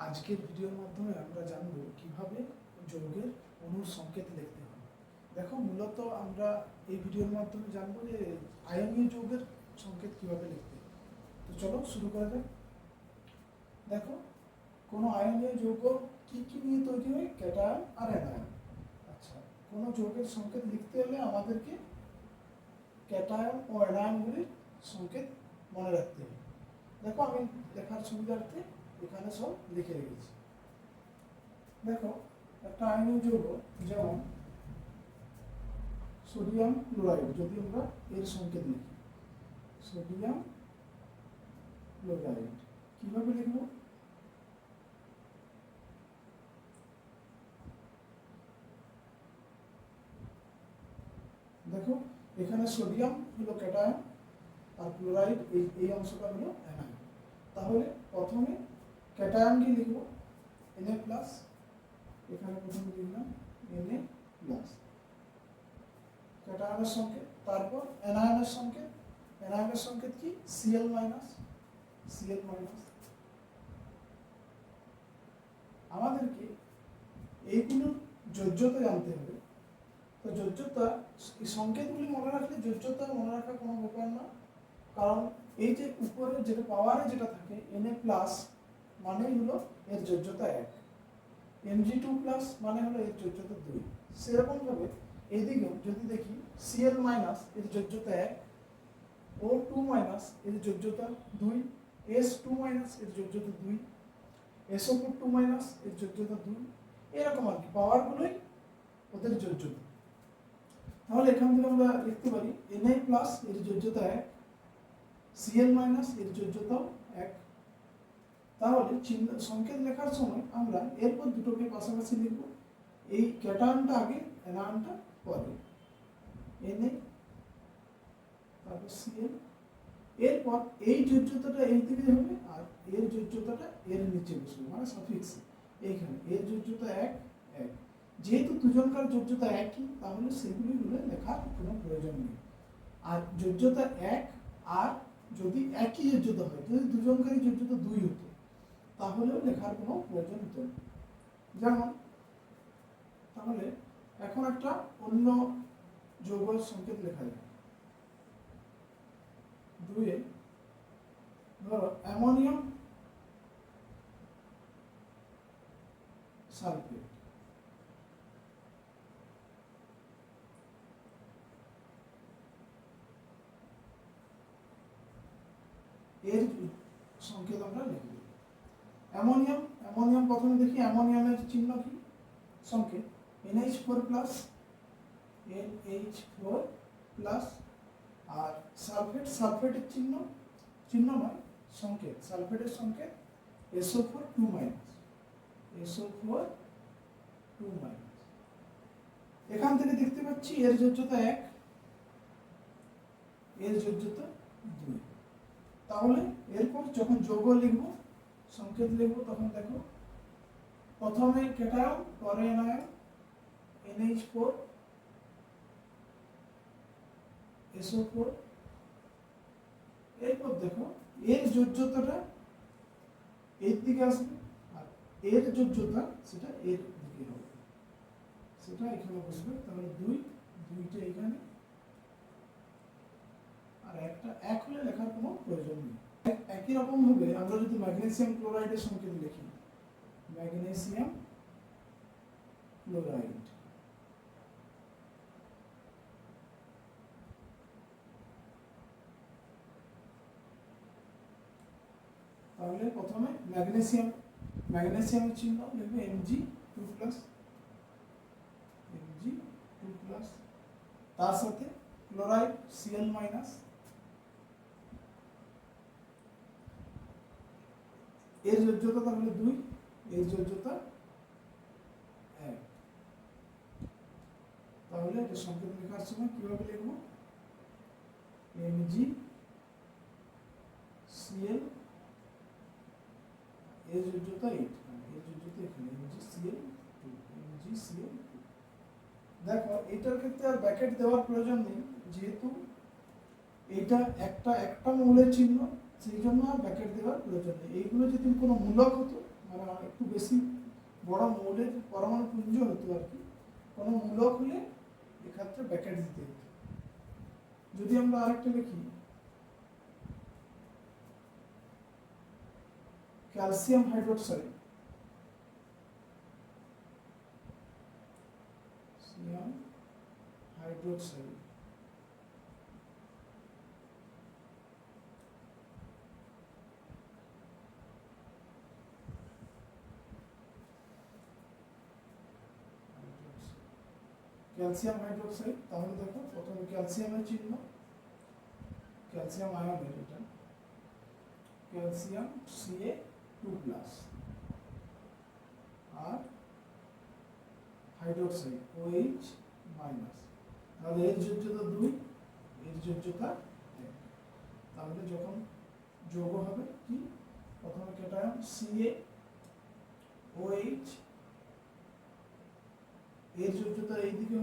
আজকের ভিডিওর মাধ্যমে আমরা জানব কিভাবে যৌগের অণুর সংকেত লিখতে হয়। দেখো, মূলত আমরা এই ভিডিওর মাধ্যমে জানবো যে আয়নীয় যৌগের সংকেত কিভাবে লিখতে হয়। তো চলো শুরু করা যাক। দেখো, কোনো আয়নীয় যৌগ কি কি নিয়ে তৈরি হয়? ক্যাটায়ন আর অ্যানায়ন। আচ্ছা, কোনো যৌগের সংকেত লিখতে হলে আমাদেরকে ক্যাটায়ন ও অ্যানায়নগুলির সংকেত মনে রাখতে হবে। দেখো, আমি লেখার সুবিধার্থে এখানে সব লিখে রেখেছি। দেখো, একটা আয়নীয় যৌগ যেমন সোডিয়াম ক্লোরাইড, যদি আমরা এর সংকেত লিখি সোডিয়াম ক্লোরাইড, কিভাবে লিখব? দেখো, এখানে সোডিয়াম হলো ক্যাটায়ন আর ক্লোরাইড এই অংশটা হলো অ্যানায়ন। তাহলে প্রথমে ক্যাটায়নকে লিখব Na+, এখানে প্রথমে লিখলাম Na+, ক্যাটায়নের সংকেত। তারপর অ্যানায়নের সংকেত, অ্যানায়নের সংকেত কি? Cl-, Cl-। আমাদেরকে এইগুলোর যোজ্যতা জানতে হবে। তো যোজ্যতা, এই সংকেতগুলি মনে রাখলে যোজ্যতা মনে রাখা কোনো ব্যাপার না, কারণ এই যে উপরে যেটা পাওয়ারে যেটা থাকে Na+ মানেই হলো এর যোজ্যতা 1, Mg2+ মানে হলো এর যোজ্যতা 2। সেরকম ভাবে এইদিকেও যদি দেখি Cl- এর যোজ্যতা 1, O2- এর যোজ্যতা 2, S2- এর যোজ্যতা 2, SO4 এর যোজ্যতা 2, এরকম আর কি পাওয়ারগুলোই ওদের যোজ্যতা। তাহলে এখান থেকে আমরা লিখতে পারি Na+ এর যোজ্যতা 1, Cl- এর যোজ্যতাও 1। তাহলে চিহ্ন সংকেত লেখার সময় আমরা এরপর দুটোকে পাশাপাশি লিখব। এই ক্যাটায়নটা আগে, অ্যানায়নটা পরে। Na, তারপর Cl, এরপর এই যোজ্যতাটা এই দিকে হবে আর এর যোজ্যতাটা এর নিচে বসবে, মানে সাফিক্স এইখানে এর যোজ্যতা 1, 1। যেহেতু দুজনকার যোজ্যতা একই, তাহলে সেগুলি হলে লেখার কোনো প্রয়োজন নেই। আর যোজ্যতা 1 আর যদি একই যোজ্যতা হয়, যদি দুজনকারই যোজ্যতা 2 হতো, তাহলেও লেখার কোনো প্রয়োজন হতো না। যেমন, তাহলে এখন একটা অন্য যৌগের সংকেত লেখা যায়। 2 ধরো অ্যামোনিয়াম সালফেট, এর সংকেত আমরা লিখব। অ্যামোনিয়াম প্রথমে দেখি অ্যামোনিয়ামের চিহ্ন কি, সংকেত NH4+, NH4+। আর সালফেটের চিহ্ন নয়, সংকেত, সালফেটের সংকেত SO4 2-, SO4 2-। এখান থেকে দেখতে পাচ্ছি এর যোজ্যতা 1, এর যোজ্যতা 2। তাহলে এরপর যখন যৌগ লিখব, সংকেত লিখব, তখন দেখো প্রথমে ক্যাটায়ন, পরে অ্যানায়ন, NH4, SO4। এরপর দেখো এর যোজ্যতাটা এর দিকে আসবে আর এর যোজ্যতা সেটা এর দিকে হবে, সেটা এখানে বসবে। তাহলে 2টা এখানে আর একটা 1 হলে লেখার কোনো প্রয়োজন নেই। একই রকম ভাবে আমরা যদি ম্যাগনেসিয়াম ক্লোরাইডের সংকেত লিখি, ম্যাগনেসিয়াম ক্লোরাইড, তাহলে প্রথমে ম্যাগনেসিয়ামের চিহ্ন লিখবে Mg2+, তার সাথে ক্লোরাইড Cl-, এর যোজ্যতা তাহলে 2, এর যোজ্যতা 1। তাহলে এটা সংকেত লেখার সময় কিভাবে লিখব? MgCl, এর যোজ্যতা 8, এর যোজ্যতা এখানে MgCl2। দেখো, এটার ক্ষেত্রে আর ব্র্যাকেট দেওয়ার প্রয়োজন নেই, যেহেতু এটা একটা মৌলের চিহ্ন, সেই জন্য আর ব্র্যাকেট দেওয়ার প্রয়োজন নেই। এইগুলো যদি কোনো মূলক হতো, মানে একটু বেশি বড় মৌলের পরমাণু পুঞ্জ হতো আর কি, কোনো মূলক হলে এক্ষেত্রে ব্র্যাকেট দিতে হতো। যদি আমরা আরেকটা লিখি calcium hydroxide, calcium hydroxide calcium hydroxide, তাহলে দেখো প্রথমে ক্যালসিয়ামের চিহ্ন, ক্যালসিয়াম আয়নের, এটা ক্যালসিয়াম Ca2+, আর হাইড্রোক্সাইড OH-, তাহলে এর যোজ্যতা 2, এর যোজ্যতা 1। তাহলে যখন যোগ হবে কি, প্রথমে ক্যাটায়ন CaOH, এর যোজ্যতা এই দিকে